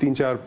3-4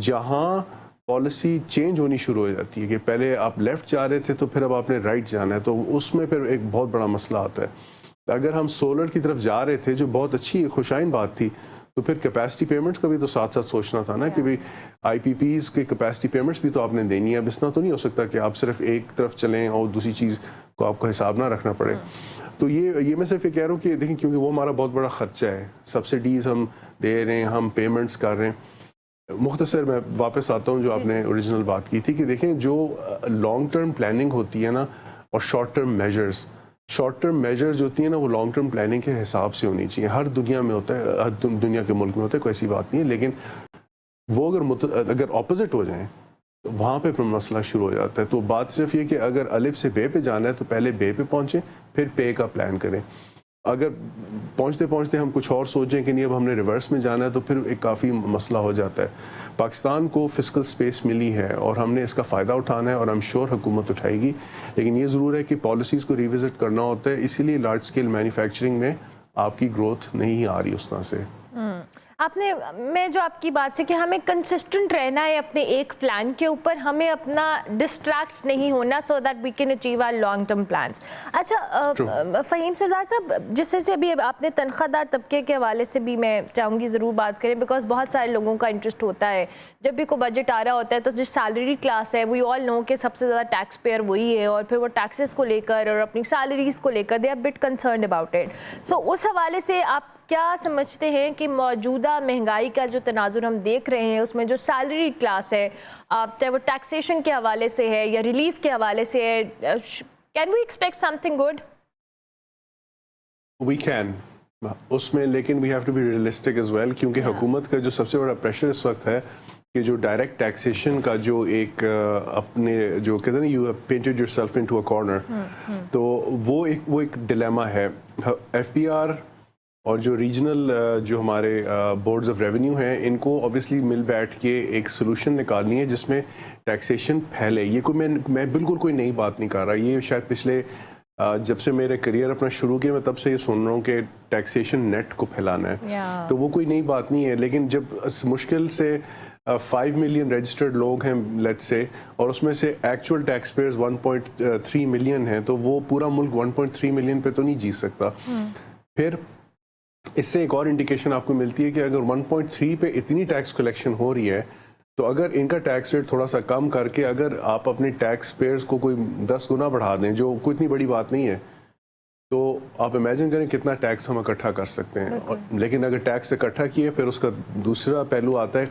جہاں policy change ہونی شروع ہو جاتی ہے کہ پہلے آپ لیفٹ جا رہے تھے تو پھر اب آپ نے رائٹ جانا ہے، تو اس میں پھر ایک بہت بڑا مسئلہ آتا ہے۔ اگر ہم سولر کی طرف جا رہے تھے جو بہت اچھی خوشائن بات تھی، تو پھر کیپیسٹی پیمنٹس کا بھی تو ساتھ ساتھ سوچنا تھا نا کہ بھائی آئی پی پیز کی کیپیسٹی پیمنٹس بھی تو آپ نے دینی ہے۔ اب اس طرح تو نہیں ہو سکتا کہ آپ صرف ایک طرف چلیں اور دوسری چیز کو آپ کو حساب نہ رکھنا پڑے۔ تو یہ میں صرف یہ کہہ رہا ہوں کہ دیکھیں کیونکہ وہ ہمارا بہت بڑا خرچہ ہے، سبسڈیز ہم دے رہے ہیں، ہم پیمنٹس کر رہے ہیں۔ مختصر میں واپس آتا ہوں جو آپ نے اوریجنل بات کی تھی کہ دیکھیں جو لانگ ٹرم پلاننگ ہوتی ہے نا اور شارٹ ٹرم میجرز جو ہوتی ہیں نا وہ لانگ ٹرم پلاننگ کے حساب سے ہونی چاہیے۔ ہر دنیا میں ہوتا ہے، ہر دنیا کے ملک میں ہوتا ہے، کوئی ایسی بات نہیں ہے، لیکن وہ اگر اپوزٹ ہو جائیں تو وہاں پہ مسئلہ شروع ہو جاتا ہے۔ تو بات صرف یہ کہ اگر الف سے بے پہ جانا ہے تو پہلے بے پہ پہنچیں، پھر پے کا پلان کریں۔ اگر پہنچتے پہنچتے ہم کچھ اور سوچیں کہ نہیں اب ہم نے ریورس میں جانا ہے تو پھر ایک کافی مسئلہ ہو جاتا ہے۔ پاکستان کو فسکل سپیس ملی ہے اور ہم نے اس کا فائدہ اٹھانا ہے اور I'm sure حکومت اٹھائے گی، لیکن یہ ضرور ہے کہ پالیسیز کو ریوزٹ کرنا ہوتا ہے، اسی لیے لارج اسکیل مینوفیکچرنگ میں آپ کی گروتھ نہیں آ رہی اس طرح سے۔ آپ نے میں جو آپ کی بات سے کہ ہمیں کنسسٹنٹ رہنا ہے اپنے ایک پلان کے اوپر، ہمیں اپنا ڈسٹریکٹ نہیں ہونا so that we can achieve our long term plans. اچھا فہیم سردار صاحب، جس سے ابھی آپ نے تنخواہ دار طبقے کے حوالے سے بھی میں چاہوں گی ضرور بات کریں، بیکاز بہت سارے لوگوں کا انٹرسٹ ہوتا ہے جب بھی کوئی بجٹ آ رہا ہوتا ہے تو جو سیلری کلاس ہے وی آل نو کہ سب سے زیادہ ٹیکس پیئر وہی ہے، اور پھر وہ ٹیکسز کو لے کر اور اپنی سیلریز کو لے کر دے are but concerned about it. So اس حوالے سے آپ کیا سمجھتے ہیں کہ موجودہ مہنگائی کا جو تناظر ہم دیکھ رہے ہیں اس میں جو سیلری کلاس ہے، چاہے وہ ٹیکسیشن کے حوالے سے ہے یا ریلیف کے حوالے سے ہے، can we expect something good? We can اس میں، لیکن we have to be realistic as well, کیونکہ حکومت کا جو سب سے بڑا پریشر اس وقت ہے کہ جو ڈائریکٹ ٹیکسیشن کا جو ایک اپنے جو کہتے ہیں نا you have painted your self into a corner, تو وہ ایک ڈیلیما ہے۔ ایف پی آر اور جو ریجنل جو ہمارے بورڈز آف ریونیو ہیں ان کو اوبیسلی مل بیٹھ کے ایک سلوشن نکالنی ہے جس میں ٹیکسیشن پھیلے۔ یہ کوئی میں بالکل کوئی نئی بات نہیں کر رہا، یہ شاید پچھلے جب سے میرے کریئر اپنا شروع کیا میں تب سے یہ سن رہا ہوں کہ ٹیکسیشن نیٹ کو پھیلانا ہے، تو وہ کوئی نئی بات نہیں ہے۔ لیکن جب مشکل سے 5 ملین رجسٹرڈ لوگ ہیں لیٹس سے، اور اس میں سے ایکچوئل ٹیکس پیئرز 1.3 ملین ہیں، تو وہ پورا ملک 1.3 ملین پہ تو نہیں جیت سکتا۔ پھر اس سے ایک اور انڈیکیشن آپ کو ملتی ہے کہ اگر 1.3 پہ اتنی ٹیکس کلیکشن ہو رہی ہے تو اگر ان کا ٹیکس ریٹ تھوڑا سا کم کر کے اگر آپ اپنے ٹیکس پیئرز کو کوئی 10 گنا بڑھا دیں، جو کوئی اتنی بڑی بات نہیں ہے، تو آپ امیجن کریں کتنا ٹیکس ہم اکٹھا کر سکتے ہیں۔ لیکن اگر ٹیکس اکٹھا کیے پھر اس کا دوسرا پہلو آتا ہے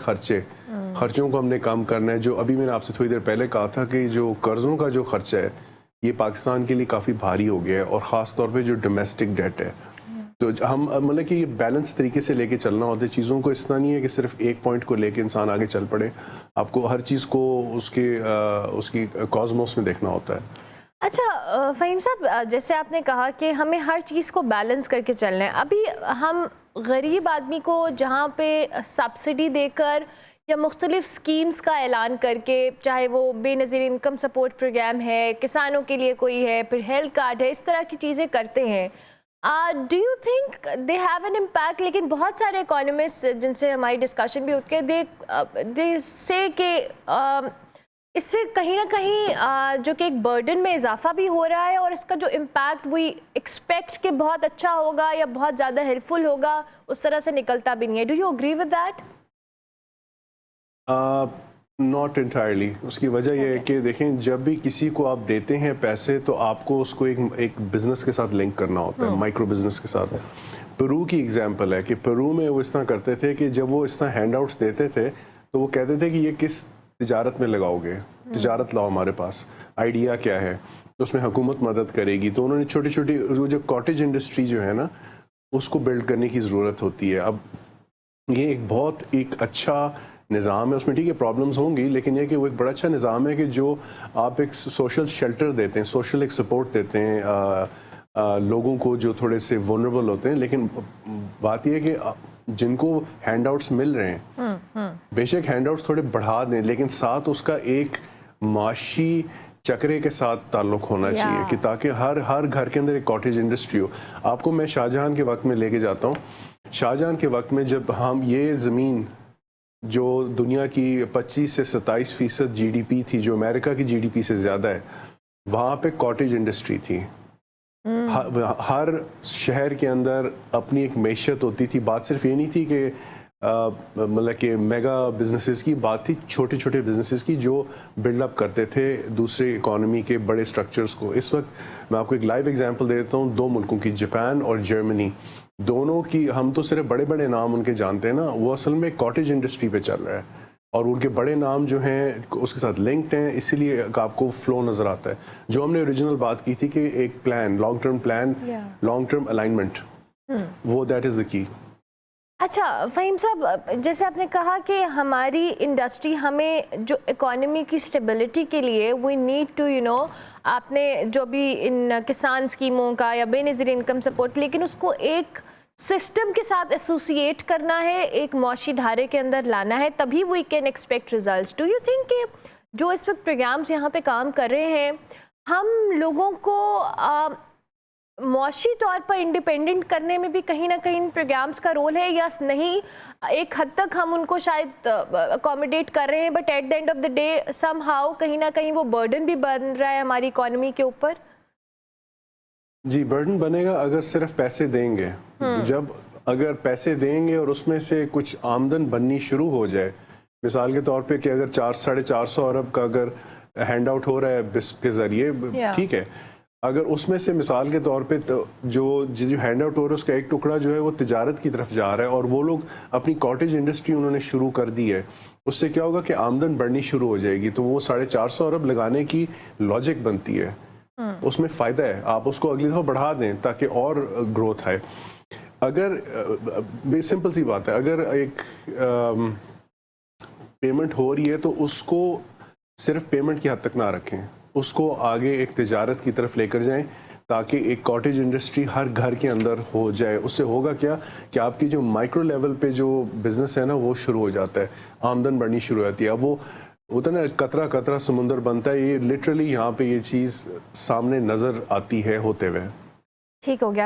خرچوں کو ہم نے کم کرنا ہے۔ جو ابھی میں نے آپ سے تھوڑی دیر پہلے کہا تھا کہ جو قرضوں کا جو خرچہ ہے یہ پاکستان کے لیے کافی بھاری ہو گیا ہے، اور خاص طور پہ جو ڈومیسٹک ڈیٹ ہے، تو ہم مطلب کہ یہ بیلنس طریقے سے لے کے چلنا ہوتا ہے چیزوں کو۔ اس طرح نہیں ہے کہ صرف ایک پوائنٹ کو لے کے انسان آگے چل پڑے، آپ کو ہر چیز کو اس کی کازموس میں دیکھنا ہوتا ہے۔ اچھا فہیم صاحب، جیسے آپ نے کہا کہ ہمیں ہر چیز کو بیلنس کر کے چلنا ہے، ابھی ہم غریب آدمی کو جہاں پہ سبسڈی دے کر یا مختلف سکیمز کا اعلان کر کے، چاہے وہ بے نظیر انکم سپورٹ پروگرام ہے، کسانوں کے لیے کوئی ہے، پھر ہیلتھ کارڈ ہے، اس طرح کی چیزیں کرتے ہیں، do you think they have an impact? لیکن بہت سارے اکانومسٹ جن سے ہماری ڈسکشن بھی اٹھ کے دے سے کہ اس سے کہیں نہ کہیں جو کہ ایک برڈن میں اضافہ بھی ہو رہا ہے، اور اس کا جو امپیکٹ وی ایکسپیکٹ کہ بہت اچھا ہوگا یا بہت زیادہ ہیلپ فل ہوگا، اس طرح سے نکلتا بھی نہیں ہے۔ Do you agree with that? Not entirely. اس کی وجہ یہ ہے کہ دیکھیں جب بھی کسی کو آپ دیتے ہیں پیسے تو آپ کو اس کو ایک بزنس کے ساتھ لنک کرنا ہوتا ہے، مائکرو بزنس کے ساتھ۔ پرو کی ایگزامپل ہے کہ پرو میں وہ اس طرح کرتے تھے کہ جب وہ اس طرح ہینڈ آؤٹس دیتے تھے تو وہ کہتے تھے کہ یہ کس تجارت میں لگاؤ گے، تجارت لاؤ ہمارے پاس، آئیڈیا کیا ہے، تو اس میں حکومت مدد کرے گی۔ تو انہوں نے چھوٹی چھوٹی جو کاٹیج انڈسٹری جو ہے نا اس کو بلڈ کرنے کی ضرورت ہوتی ہے۔ اب یہ ایک اچھا نظام ہے، اس میں ٹھیک ہے پرابلمز ہوں گی، لیکن یہ کہ وہ ایک بڑا اچھا نظام ہے کہ جو آپ ایک سوشل شیلٹر دیتے ہیں، سوشل ایک سپورٹ دیتے ہیں لوگوں کو جو تھوڑے سے ونربل ہوتے ہیں۔ لیکن بات یہ ہے کہ جن کو ہینڈ آؤٹس مل رہے ہیں بے شک ہینڈ آؤٹس تھوڑے بڑھا دیں، لیکن ساتھ اس کا ایک معاشی چکرے کے ساتھ تعلق ہونا چاہیے کہ تاکہ ہر گھر کے اندر ایک کاٹیج انڈسٹری ہو۔ آپ کو میں شاہجہاں کے وقت میں لے کے جاتا ہوں۔ شاہجہاں کے وقت میں جب ہم یہ زمین جو دنیا کی 25 سے 27% GDP تھی, جو امریکہ کی GDP سے زیادہ ہے, وہاں پہ کاٹیج انڈسٹری تھی. ہر شہر کے اندر اپنی ایک معیشت ہوتی تھی. بات صرف یہ نہیں تھی کہ مطلب کہ میگا بزنسز کی, بات تھی چھوٹے چھوٹے بزنسز کی جو بلڈ اپ کرتے تھے دوسرے اکانومی کے بڑے سٹرکچرز کو. اس وقت میں آپ کو ایک لائیو ایگزامپل دے دیتا ہوں 2 ملکوں کی, جاپان اور جرمنی. دونوں کی ہم تو صرف بڑے بڑے نام ان کے جانتے ہیں نا, وہ اصل میں کاٹیج انڈسٹری پہ چل رہا ہے, اور ان کے بڑے نام جو ہیں اس کے ساتھ لنکڈ ہیں, اسی لیے آپ کو فلو نظر آتا ہے. جو ہم نے اوریجنل بات کی تھی کہ ایک plan, long term plan, long term alignment, وہ دیٹ از دا کی. اچھا فہیم صاحب, جیسے آپ نے کہا کہ ہماری انڈسٹری, ہمیں جو اکانومی کی اسٹیبلٹی کے لیے وی نیڈ ٹو آپ نے جو بھی ان کسان اسکیموں کا یا بے نظیر انکم سپورٹ, لیکن اس کو ایک سسٹم کے ساتھ ایسوسیٹ کرنا ہے, ایک معاشی دھارے کے اندر لانا ہے, تبھی we can expect results. Do you think کہ جو اس وقت پروگرامز یہاں پہ کام کر رہے ہیں, ہم لوگوں کو معاشی طور پر انڈیپینڈنٹ کرنے میں بھی کہیں نہ کہیں ان پروگرامز کا رول ہے, یا نہیں ایک حد تک ہم ان کو شاید اکوموڈیٹ کر رہے ہیں, but at the end of the day somehow کہیں نہ کہیں وہ برڈن بھی بن رہا ہے ہماری اکانومی کے اوپر؟ جی برڈن بنے گا اگر صرف پیسے دیں گے. جب اگر پیسے دیں گے اور اس میں سے کچھ آمدن بننی شروع ہو جائے, مثال کے طور پہ کہ اگر 400-450 ارب کا اگر ہینڈ آؤٹ ہو رہا ہے بسپ کے ذریعے, ٹھیک ہے, اگر اس میں سے مثال کے طور پہ جو ہینڈ آؤٹ ہو رہا ہے اس کا ایک ٹکڑا جو ہے وہ تجارت کی طرف جا رہا ہے, اور وہ لوگ اپنی کاٹیج انڈسٹری انہوں نے شروع کر دی ہے, اس سے کیا ہوگا کہ آمدن بڑھنی شروع ہو جائے گی. تو وہ 450 ارب لگانے کی لاجک بنتی ہے, اس میں فائدہ ہے, آپ اس کو اگلی دفعہ بڑھا دیں تاکہ اور گروتھ آئے. اگر سمپل سی بات ہے, اگر ایک پیمنٹ ہو رہی ہے تو اس کو صرف پیمنٹ کی حد تک نہ رکھیں, اس کو آگے ایک تجارت کی طرف لے کر جائیں تاکہ ایک کاٹیج انڈسٹری ہر گھر کے اندر ہو جائے. اس سے ہوگا کیا کہ آپ کی جو مائکرو لیول پہ جو بزنس ہے نا وہ شروع ہو جاتا ہے, آمدن بڑھنی شروع ہو جاتی ہے. اب وہ ہوتا ہے نا قطرہ قطرہ سمندر بنتا ہے, یہ لٹرلی یہاں پہ یہ چیز سامنے نظر آتی ہے ہوتے ہوئے. ٹھیک ہو گیا.